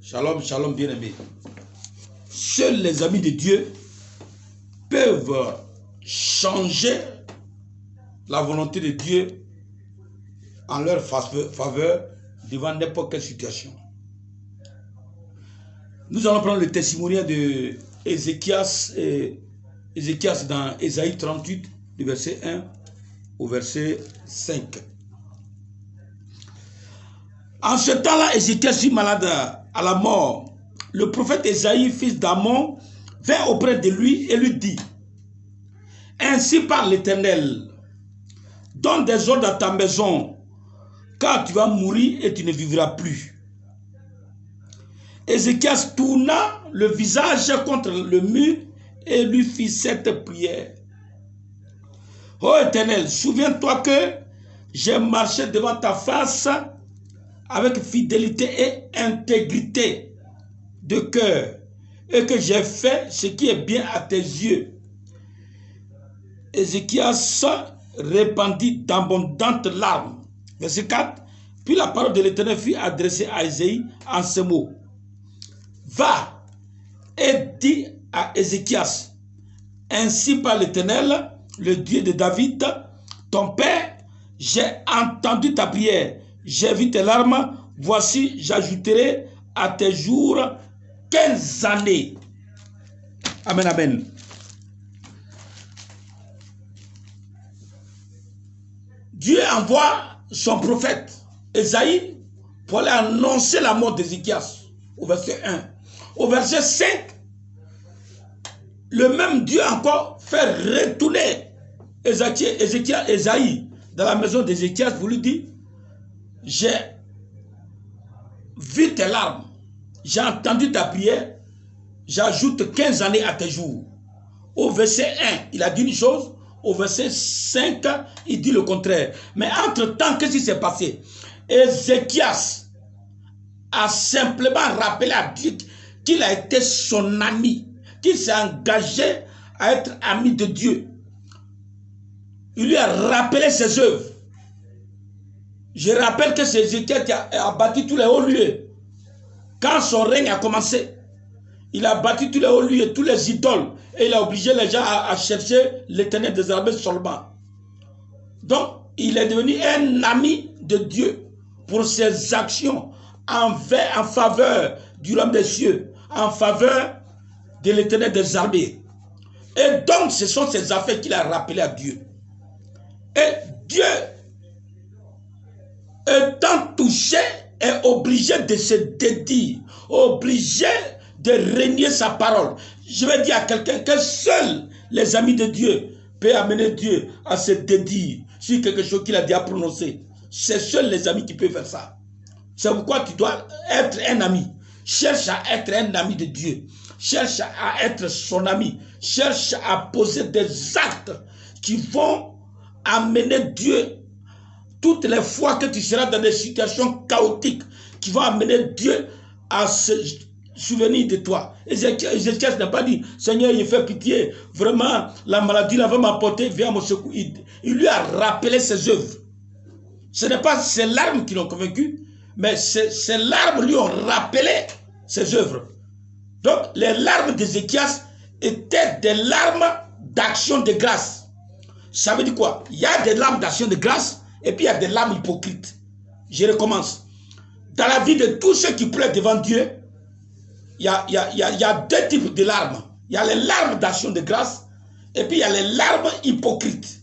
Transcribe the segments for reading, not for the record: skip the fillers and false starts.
Shalom, shalom, bien-aimés. Seuls les amis de Dieu peuvent changer la volonté de Dieu en leur faveur devant n'importe quelle situation. Nous allons prendre le testimonial de Ézéchias dans Ésaïe 38, du verset 1 au verset 5. En ce temps-là, Ézéchias fut malade à la mort. Le prophète Ésaïe, fils d'Amon, vint auprès de lui et lui dit: Ainsi parle l'Éternel, donne des ordres à ta maison, car tu vas mourir et tu ne vivras plus. Ézéchias tourna le visage contre le mur et lui fit cette prière: Ô Éternel, souviens-toi que j'ai marché devant ta face avec fidélité et intégrité de cœur, et que j'ai fait ce qui est bien à tes yeux. Ézéchias répandit d'abondantes larmes. Verset 4. Puis la parole de l'Éternel fut adressée à Ésaïe en ces mots: Va et dis à Ézéchias, ainsi par l'Éternel, le Dieu de David, ton père, j'ai entendu ta prière, j'ai vu tes larmes, voici j'ajouterai à tes jours 15 années. Amen, amen. Dieu envoie son prophète Ésaïe pour aller annoncer la mort d'Ézéchias au verset 1. Au verset 5, le même Dieu encore fait retourner Ésaïe dans la maison d'Ézéchias pour lui dire: j'ai vu tes larmes, j'ai entendu ta prière, j'ajoute 15 années à tes jours. Au verset 1, il a dit une chose, au verset 5, il dit le contraire. Mais entre-temps, qu'est-ce qui s'est passé? Ézéchias a simplement rappelé à Dieu qu'il a été son ami, qu'il s'est engagé à être ami de Dieu. Il lui a rappelé ses œuvres. Je rappelle que c'est Ézéchias qui a bâti tous les hauts lieux. Quand son règne a commencé, il a bâti tous les hauts lieux, tous les idoles, et il a obligé les gens à chercher l'Éternel des armées seulement. Donc, il est devenu un ami de Dieu pour ses actions en faveur du royaume des cieux, en faveur de l'Éternel des armées. Et donc, ce sont ces affaires qu'il a rappelées à Dieu. Et Dieu, étant touché, est obligé de se dédier, obligé de régner sa parole. Je vais dire à quelqu'un que seuls les amis de Dieu peuvent amener Dieu à se dédier sur quelque chose qu'il a déjà prononcé. C'est seuls les amis qui peuvent faire ça. C'est pourquoi tu dois être un ami. Cherche à être un ami de Dieu. Cherche à être son ami. Cherche à poser des actes qui vont amener Dieu, toutes les fois que tu seras dans des situations chaotiques, qui vont amener Dieu à se souvenir de toi. Ézéchias n'a pas dit: Seigneur, il fait pitié, vraiment, la maladie là va m'apporter, viens me secours. Il lui a rappelé ses œuvres. Ce n'est pas ses larmes qui l'ont convaincu, mais ses larmes lui ont rappelé ses œuvres. Donc, les larmes d'Ézéchias étaient des larmes d'action de grâce. Ça veut dire quoi? Il y a des larmes d'action de grâce et puis il y a des larmes hypocrites. Je recommence. Dans la vie de tous ceux qui pleurent devant Dieu, il y a deux types de larmes. Il y a les larmes d'action de grâce et puis il y a les larmes hypocrites.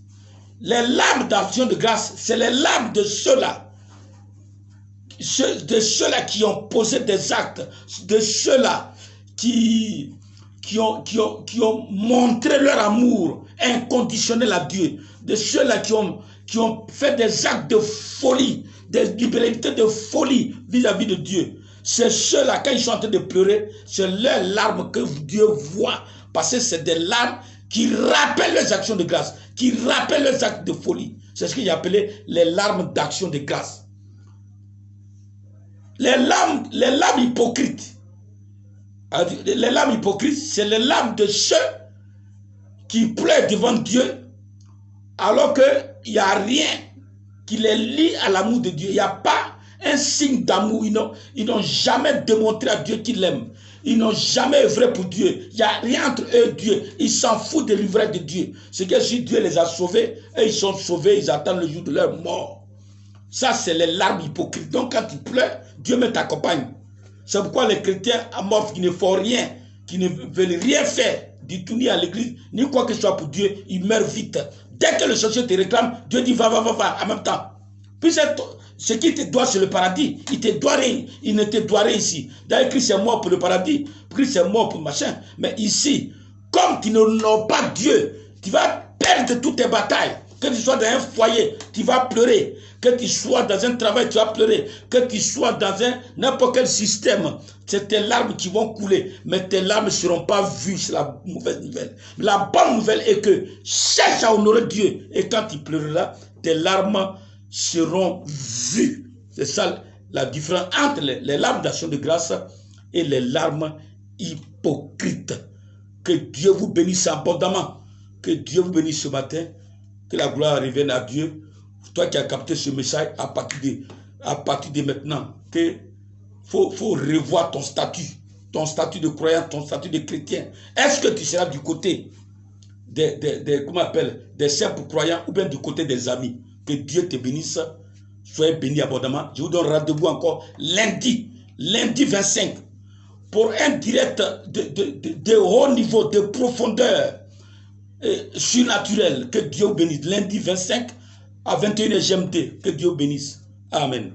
Les larmes d'action de grâce, c'est les larmes de ceux-là. De ceux-là qui ont posé des actes, de ceux-là qui ont montré leur amour inconditionnel à Dieu, de ceux-là qui ont fait des actes de folie, des libéralités de folie vis-à-vis de Dieu. C'est ceux-là, quand ils sont en train de pleurer, c'est leurs larmes que Dieu voit, parce que c'est des larmes qui rappellent leurs actions de grâce, qui rappellent leurs actes de folie. C'est ce qu'il a appelé les larmes d'action de grâce. Les larmes hypocrites. Les larmes hypocrites, c'est les larmes de ceux qui pleurent devant Dieu alors qu'il n'y a rien qui les lie à l'amour de Dieu. Il n'y a pas un signe d'amour. Ils n'ont jamais démontré à Dieu qu'ils l'aiment. Ils n'ont jamais œuvré pour Dieu. Il n'y a rien entre eux et Dieu. Ils s'en foutent de l'ivraie de Dieu. C'est que si Dieu les a sauvés, et ils sont sauvés, ils attendent le jour de leur mort. Ça, c'est les larmes hypocrites. Donc, quand tu pleures, Dieu me t'accompagne. C'est pourquoi les chrétiens amorphes qui ne font rien, qui ne veulent rien faire, du tout ni à l'église, ni quoi que ce soit pour Dieu, ils meurent vite. Dès que le sorcier te réclame, Dieu dit va, en même temps. Puis ce qui te doit, c'est le paradis. Il te doit rien. Il ne te doit rien ici. D'ailleurs, Christ est mort pour le paradis. Christ est mort pour machin. Mais ici, comme tu n'as pas Dieu, tu vas perdre toutes tes batailles. Que tu sois dans un foyer, tu vas pleurer. Que tu sois dans un travail, tu vas pleurer. Que tu sois dans n'importe quel système, c'est tes larmes qui vont couler. Mais tes larmes ne seront pas vues. C'est la mauvaise nouvelle. La bonne nouvelle est que cherche à honorer Dieu. Et quand tu pleureras, tes larmes seront vues. C'est ça la différence entre les larmes d'action de grâce et les larmes hypocrites. Que Dieu vous bénisse abondamment. Que Dieu vous bénisse ce matin. Que la gloire revienne à Dieu. Toi qui as capté ce message, à partir de maintenant, que faut revoir ton statut de croyant, ton statut de chrétien. Est-ce que tu seras du côté comment on appelle, des simples croyants ou bien du côté des amis? Que Dieu te bénisse. Soyez bénis abondamment. Je vous donne rendez-vous encore lundi 25, pour un direct de haut niveau, de profondeur surnaturelle. Que Dieu bénisse. Lundi 25 à 21h GMT. Que Dieu bénisse. Amen.